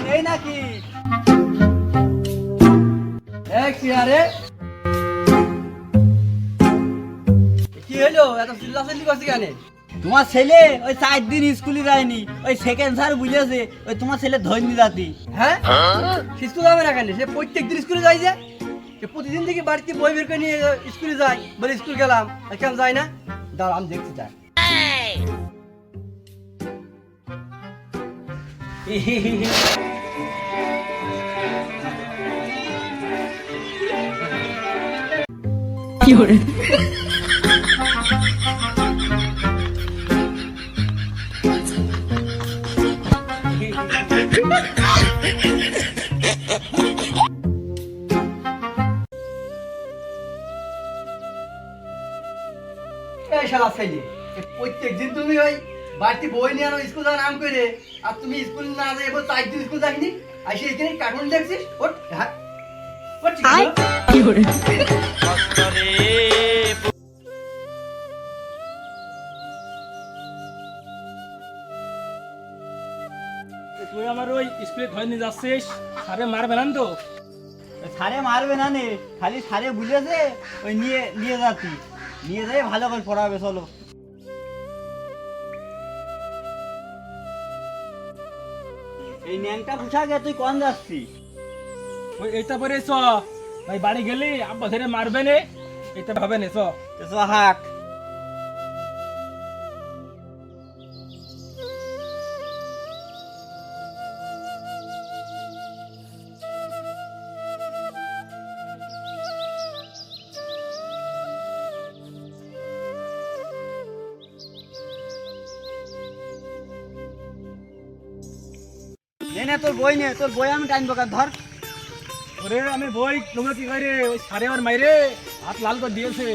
নেই নাকি? কি আরে কি হলো এত চিল্লাচিল্লি করছিস কেন? তোমার ছেলে ওই 4 দিন স্কুলে যায়নি, ওই সেকেন্ড স্যার বুঝেছে ওই তোমার ছেলে ধন্য জাতি। হ্যাঁ স্কুল যাবে না কেন? সে প্রত্যেকদিন স্কুলে যায় যে, সে প্রতিদিন থেকে বাড়িতে বই বের করে নিয়ে স্কুলে যায়, বলে স্কুল গেলাম। আর কেন যায় না? দাঁড়া আমি দেখছি তাই। কি করে এই শালা ছেলে, প্রত্যেকদিন তুমি ওই বাড়িতে বই নিয়ে আনো স্কুল যাওয়ার নাম করে, আর তুমি স্কুল না যাই এবার 4 দিন স্কুল যাইনি, আইসে এখানে কার্টুন দেখছিস। ওঠ হ্যাঁ ওঠ ঠিক আছে। কি করে তুই আমার ওই স্কুলে ধরে নিয়ে যাচ্ছিস, আরে মারবে না তো? সারে মারবে না নে, খালি সারে বুঝেছে ওই নিয়ে নিয়ে যাচ্ছি, নিয়ে যাই ভালো করে পড়াবে। চলো এই ন্যাংটা পোশাকে তুই কোন যাচ্ছি? ওই এইটা পরে চ ভাই, বাড়ি গেলি আব্বা ধরে মারবে নে, এটা হবে না। চ তো হাক নে তোর বই নে, তোর বই আমি টাইম বকার ধর। ওরে আমি বই তোমরা কি করে ওই সারে আর মাইরে হাত লাল করে দিয়েছে।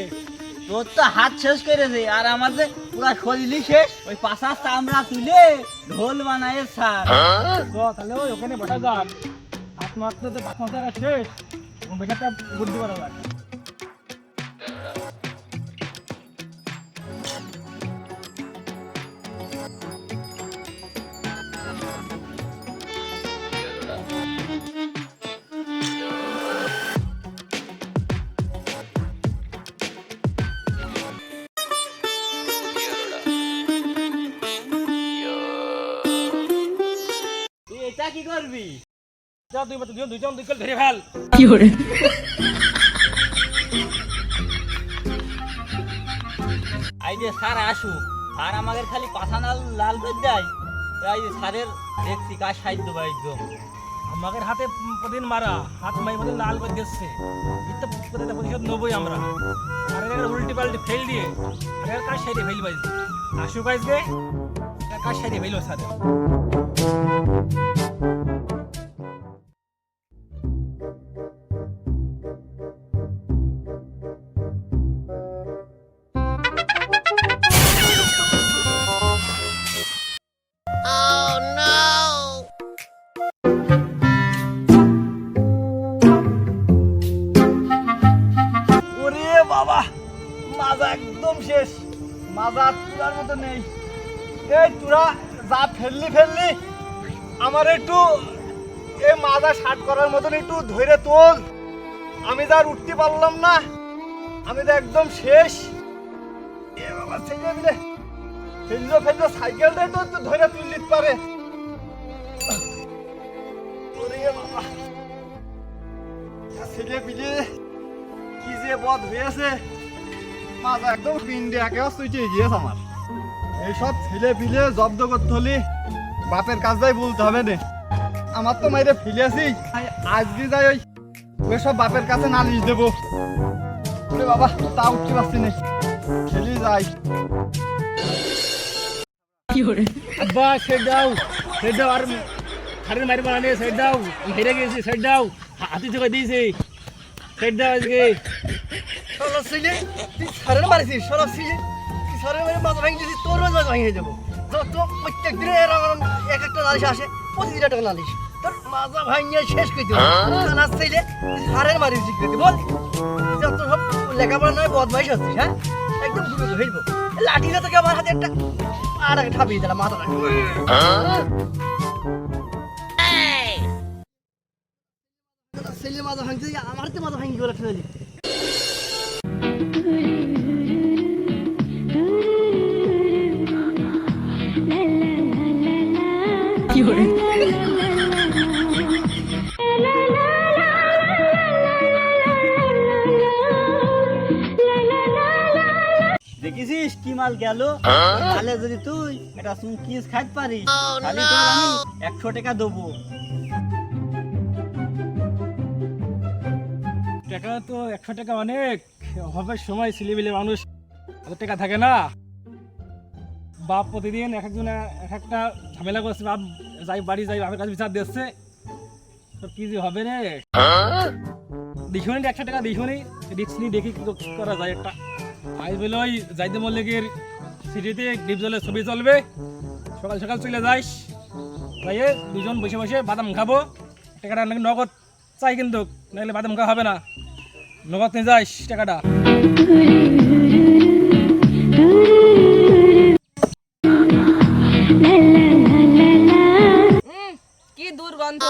তোর তো হাত শেষ করেছে, আর আমার যে পুরা শরীরই শেষ। ওই পাশার চামড়া তুলে ঢোল বানায় স্যার। চ তাহলে ওই ওখানে বসা যান, হাত মারতে তো বাস মাথা শেষ, বেটাটা বুদ্ধি করা যায়। তুই এটা কি করবি? যা দুইজন দুই কল ধরে ফেল। কি করে এই যে স্যার আসু, স্যার আমাদের খালি পাছা লাল লাল করে দেয়। তাই স্যারের দেখছি কাজ সাহায্য বা একদম। আমাদের হাতে প্রতিদিন মারা, হাত মাই মধ্যে লাল করে দিচ্ছে। ইত্যা প্রতিশোধ নেবই আমরা। আর উল্টি পাল্টি ফেল দিয়ে আর কাজ সাইডে ফেল পাইছি। আসু পাইছে কাজ সাইডে ফেল সাথে। ওরে বাবা, মাজা একদম শেষ, মাজা তোলার মতো নেই। এই তোরা যা ফেললি আমার একটু এই মাজা শার্ট করার মতন একটু ধরে তোল। আমি তো আর উঠতে পারলাম না, আমি তো একদম শেষ। এ বাবা ছেলে মিলে ফেললো সাইকেলটাই তো একটু ধরে তুলতে পারে। ওরে বাবা, ছেলে মিলে কি যে বদ হয়েছে, মাজা একদম পিন্ডে একেবারে সুইচে গিয়েছে আমার। এইসব ছেলে পিলে জব্দ করতে হলে বাপের কাজটাই বলতে হবে না। আমার তো মাইরে ফেলেছি, আজকে যাই ওই সব বাপের কাছে নালিশ দেবো। ওরে বাবা, তা উঠতে পারছি না, খেলি যাই। কি করে আব্বা সেট দাও আর খারের মারি বানানে সেট দাও। আমি হেরে গেছি, সেট দাও। হাতি থেকে দিয়েছি, সেট দাও আজকে। শালা ছেলে, তুই সারের মারিছিস। শালা ছেলে, তুই সারের মারে মাথা ভেঙে দিয়েছিস, তোর মাথা ভেঙে যাবো। যত প্রত্যেক দিনে এক একটা নালিশ আসে, প্রতিদিন একটা নালিশ। তোর মাজা ভাঙিয়ে শেষ করে দিবো। শালা ছেলে, তুই সারের মারিস শিখতে বল। যত সব লেখাপড়া নয় বদমাইশ হচ্ছিস। হ্যাঁ একদম দূরে ফেলবো। লাঠিটা তোকে আমার হাতে একটা আর একটা ঠাপিয়ে দিলাম মাথাটা। ছেলে মাজা ভাঙছে, আমার তো মাজা ভাঙি গেল ছেলে। কি hore দেখেছিস কি মাল গেল? তাহলে যদি তুই এটা কিস খাইতে পারিস তাহলে তোর আমি 100 টাকা দেবো। টাকা তো 100 টাকা অনেক, অভাবের সময় ছেলেবেলে মানুষ এত টাকা থাকে না। বাপ প্রতিদিন এক একজনে এক একটা ঝামেলা করছে, বাপ যাই বাড়ি যাই বাপের কাছে বিচার দিচ্ছে, তো কি যে হবে রে। দেখুন 100 টাকা দেখুন, রিক্স নিয়ে দেখি কি করা যায়। একটা আজ বলে ওই যাইতে মল্লিকের সিটিতে ডিপ জলের ছবি চলবে, সকাল সকাল চলে যাইস, যাইয়ে দুজন বসে বসে বাদাম খাবো। টাকাটা নাকি নগদ চাই, কিন্তু নাহলে বাদাম খাওয়া হবে না। নগদ নিয়ে যাইস টাকাটা। কি দুর্গন্ধ,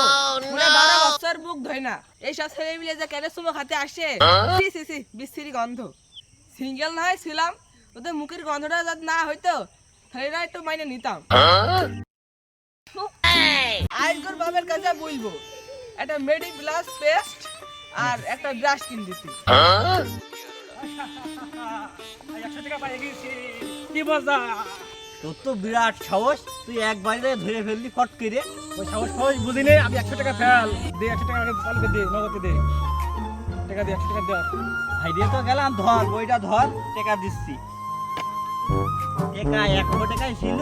মনে 12 বছর বুক ধয় না। এইসব ছেলে মিলে যে কেন সুমো খাতে আসে, সি সি সি বিশ্রী গন্ধ। সিঙ্গেল না হয় ছিলাম, ওদের মুখের গন্ধটা যাতে না হইতো তাহলে না একটু মাইনে নিতাম। আজকের বাবার কাছে বলবো একটা মেডি প্লাস পেস্ট আর একটা ব্রাশ কিনে দিতি। 100 টাকা পাই গেছি, কি মজা। তোর তো বিরাট সাহস, তুই একবারে ধরে ফেললি ফট করে। ওই সাহস ফাহস বুঝি নে, আমি 100 টাকা ফেল দে, 100 টাকা আগে চালকে দে, নগদে দে, টাকা দে, 100 টাকা দে। হাইরে তো গেলাম, ধর বইটা ধর, টাকা দিচ্ছি। টাকা 100 টাকাই ছিল,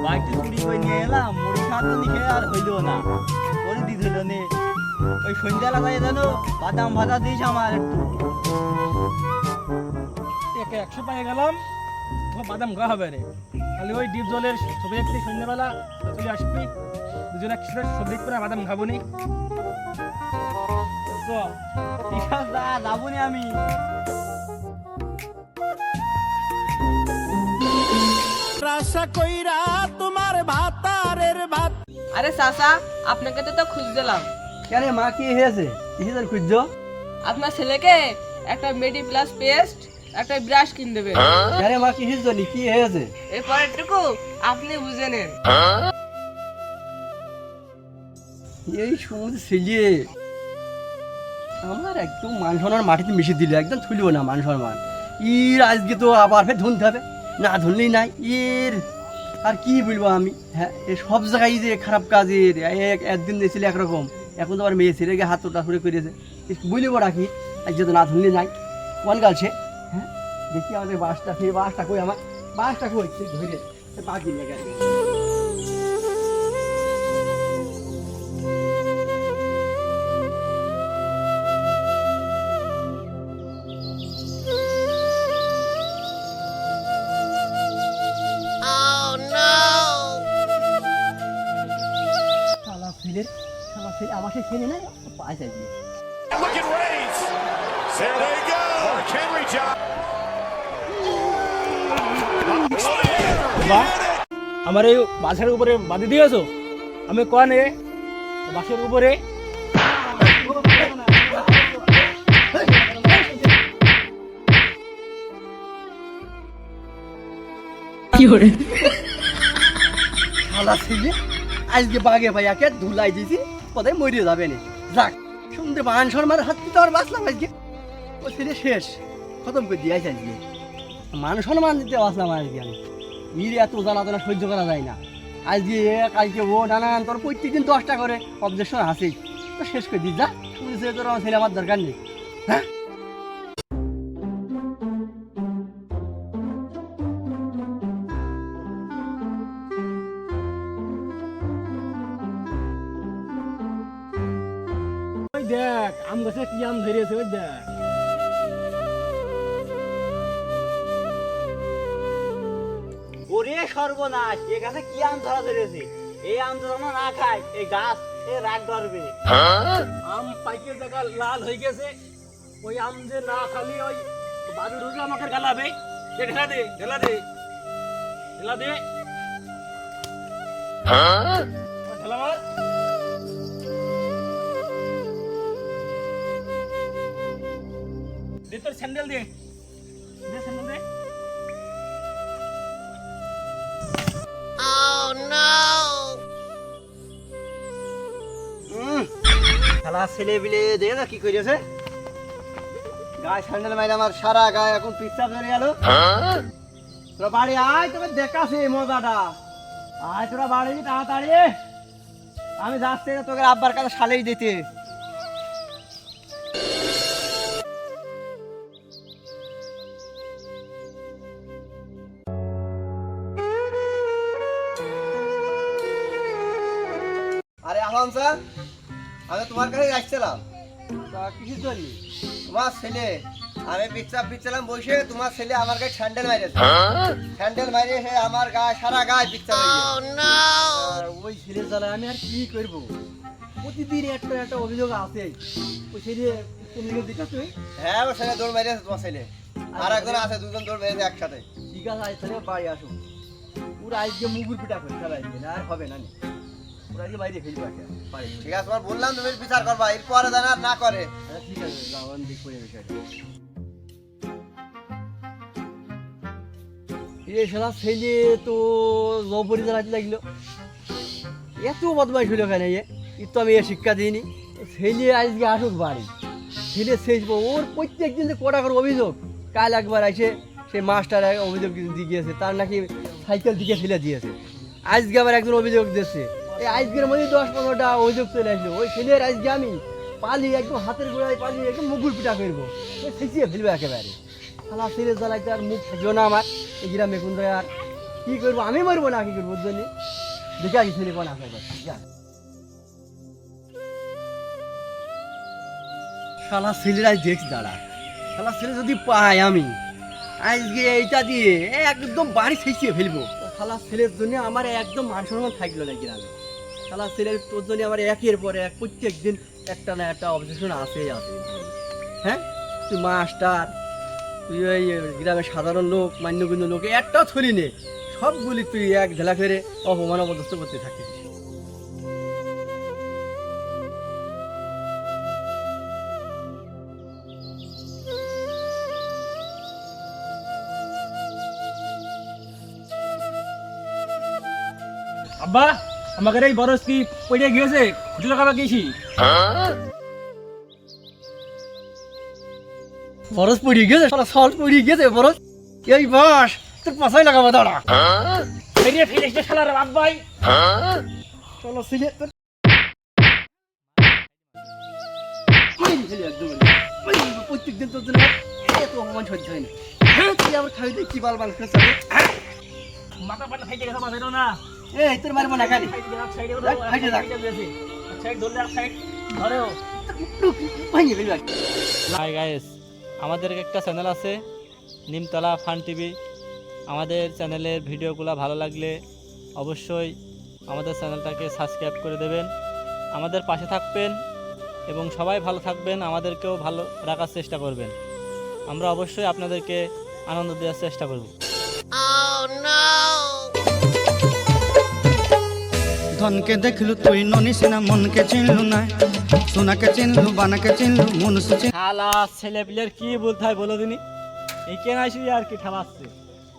বাড়িতে চুরি করে নিয়ে এলাম, মুড়ি খাওয়া তো নিখে আর হইলো না, করে দিত হইল নে। ওই সন্ধ্যাবেলা যায় জানো বাদাম ভাজা দিস আমার একটু। টাকা 100 পাই গেলাম, তোমার বাদাম খাওয়া হবে রে। খালি ওই ডিপ জলের ছবি দেখতে সন্ধ্যাবেলা চলে আসবি, দুজনে একসাথে সবজি করে বাদাম খাবো নি। তো ঠিক আছে যাবো নি আমি। আরে চাচা, আপনাকে তো খুঁজ দিলাম। কেন মা কি হয়েছে? কিসের খুঁজছো? আপনার ছেলেকে একটা মেডি প্লাস পেস্ট একটা ব্রাশ কিনে দেবেন। কেন মা কিসের জন্য কি হয়েছে? এরপরেরটুকু আপনি বুঝে নেন। এই সমুদ্র ছেলে আমার একদম মান সম্মান মাটিতে মিশে দিল, একদম থুলিও না মান সম্মান। ইর আজকে তো আবার ফের ধুনতে হবে, না ধুনলেই নাই এর। আর কি বলবো আমি, হ্যাঁ এ সব জায়গায় যে খারাপ কাজের। একদিন দিয়েছিল একরকম, এখন তো আবার মেয়ে ছেলে গিয়ে হাত ওটা ঘুরে করেছে, বলিব রাখি আজকে তো না ধুনলে নাই। কোন গালছে? হ্যাঁ দেখি আমাদের বাসটা কই, আমার বাসটা কই ধরে বাকি লেগে আমার সে ছেলে না পায়ে চাইছে। Look at Reigns. There they go. Mark Henry job. আমার এই বাসের উপরে বাঁধি দিয়েছো, আমি কনে বাসের উপরে কি hore শালা ছেলে আজকে বাগে ভাইয়াকে ধুলাই দিয়েছি, কোথায় মরিয়ে যাবে না। যাক শুনতে মান শর্মার হাত তো আর বাঁচলাম আজকে, ও ছেলে শেষ খতম করে দিয়েছে আজকে। মান সম্মান দিতে বাঁচলাম আজকে আমি। ইর এত জ্বালাতনা সহ্য করা যায় না। আজকে কালকে ও নানান তোর প্রত্যেকদিন 10টা করে অবজেকশন আসেই, তো শেষ করে দিস। যা শুনেছে তোর আমার ছেলে আমার দরকার নেই। হ্যাঁ ওই দেখ আম গাছে কি আম ধরেছে, ওই দেখ। ওরে সর্বনাশ, এ গাছে কি আম ধরা ধরেছে? এই আম তো আমরা না খাই, এই গাছ এ রাগ ধরবে। আম পাইকে জায়গা লাল হয়ে গেছে, ওই আম যে না খালি ওই বাদু ঢুকে আমাকে গালাবে। ঢেলা দে, ঢেলা দে, ঢেলা দে, ঢেলা মার। দে তোর স্যান্ডেল দে স্যান্ডেল দে খেলা ছেলে বিলে দেখে না কি করেছে গায়ে স্যান্ডেল মাইলে আমার সারা গায়ে এখন পিচ্ছা ধরে গেল তোরা বাড়ি আয় তোকে দেখাছে মজাটা আয় তোরা বাড়ি তাড়াতাড়ি আমি যাচ্ছি তোকে আব্বার কাছে শালেই দিতে আরে আহম স্যার আমি তোমার কাছে যাচ্ছিলাম কিছু চলি তোমার ছেলে আমি পিচ্ছাপ পিচ্ছিলাম বসে তোমার ছেলে আমার গায়ে স্যান্ডেল মাইরেছে স্যান্ডেল মাইরে সে আমার গায়ে সারা গায়ে পিচ্ছা ওই ছেলে জ্বালায় আমি আর কি করবো প্রতিদিন একটা একটা অভিযোগ আছে ওই ছেলে তুমি দিকা তুই হ্যাঁ ওর ছেলে দৌড় মারিয়েছে তোমার ছেলে আর একজন আছে দুজন দৌড় মেরেছে একসাথে ঠিক আছে আজ ছেলে বাড়ি আসো পুরো আজকে মুগুর পিঠা করে চালাই না আর হবে না ওরা আজকে বাইরে ফেলবো ঠিক আছে তোমার বললাম তুমি বিচার করবা এরপরে যেন আর না করে ঠিক আছে যাও আমি দেখবো এই বিষয়টা এই শালা ছেলে তো জবরি জ্বালাতে লাগলো এত বদমাইশ হইল কেন এ তো আমি এ শিক্ষা দিইনি ছেলে আজকে আসুক বাড়ি ছেলে শেষবো ওর প্রত্যেক দিন যে কটা করে অভিযোগ কাল একবার আসে সে মাস্টার অভিযোগ দিয়ে গিয়েছে তার নাকি সাইকেল দিকে ফেলে দিয়েছে আজকে আবার একজন অভিযোগ দিচ্ছে এই আজকের মধ্যে 10-15টা অভিযোগ চলে আসলো ওই ছেলের আজকে আমি পালিয়ে একদম হাতের গোড়ায় পালিয়ে একদম মুগুর পিঠা করবো ওই শেষিয়ে ফেলবো একেবারে খালা ছেলে জ্বালাইতে আর মুখ থাকলো না আমার এই গ্রামে কোন আর কি করবো আমি মরবো না কি করবো বুঝলি দেখে আগে ছেলে কোন আসা শালা ছেলেরাই দেখ দাঁড়া শালা ছেলে যদি পাই আমি আজকে এইটা দিয়ে একদম বাড়ি শেষিয়ে ফেলবো শালা ছেলের জন্য আমার একদম মান সম্মান থাকলো না গ্রামে শালা ছেলের তোর জন্য আমার একের পরে এক প্রত্যেক দিন একটা না একটা অবজেকশন আসেই আছে হ্যাঁ তুই মাস্টার তুই ওই গ্রামের সাধারণ লোক মান্যগুণ্য লোক একটাও ছড়ি নে সবগুলি তুই এক ঝেলা ফেরে অপমান অপদস্থ করতে থাকিস আব্বা আমাকে এই বরস কি পড়ে গিয়েছে খুঁটি লাগাবা গেছি বরস পড়িয়ে গেছে সল্ট পড়িয়ে গেছে বরস এই বাস তোর পাশাই লাগাবো দাঁড়া ফেরিয়ে ফেলিস না শালার বাপ ভাই চলো সিলে তোর প্রত্যেক দিন তোর জন্য এত অপমান সহ্য হয় না তুই আবার খাই তুই কি বাল বাল করে চলে মাথা পাটা ফাইটে গেছে বাজারও না এই তোর মারবো না খালি সাইডে সাইড ধরলে এক সাইড ধরেও ভাঙিয়ে ফেলবে হাই গাইস আমাদের একটা চ্যানেল আছে নিমতলা ফান টিভি আমাদের চ্যানেলের ভিডিওগুলো ভালো লাগলে অবশ্যই আমাদের চ্যানেলটাকে সাবস্ক্রাইব করে দেবেন আমাদের পাশে থাকবেন এবং সবাই ভালো থাকবেন আমাদেরকেও ভালো রাখার চেষ্টা করবেন আমরা অবশ্যই আপনাদেরকে আনন্দ দেওয়ার চেষ্টা করব ধনকে দেখলু তুই ননিস না মনকে চিনলু না সোনাকে চিনলু বানাকে চিনলু মনুষ্য শালা ছেলেপিলের কি বলতে হয় বলো দিনি এই কেন আসি আর কি ঠাবাচ্ছে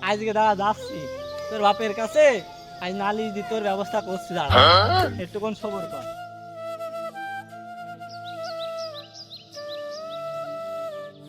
আজকে দাঁড়া যাচ্ছি তোর বাপের কাছে আজ নালিশ দি তোর ব্যবস্থা করছি দাঁড়া একটুক্ষণ সবর কর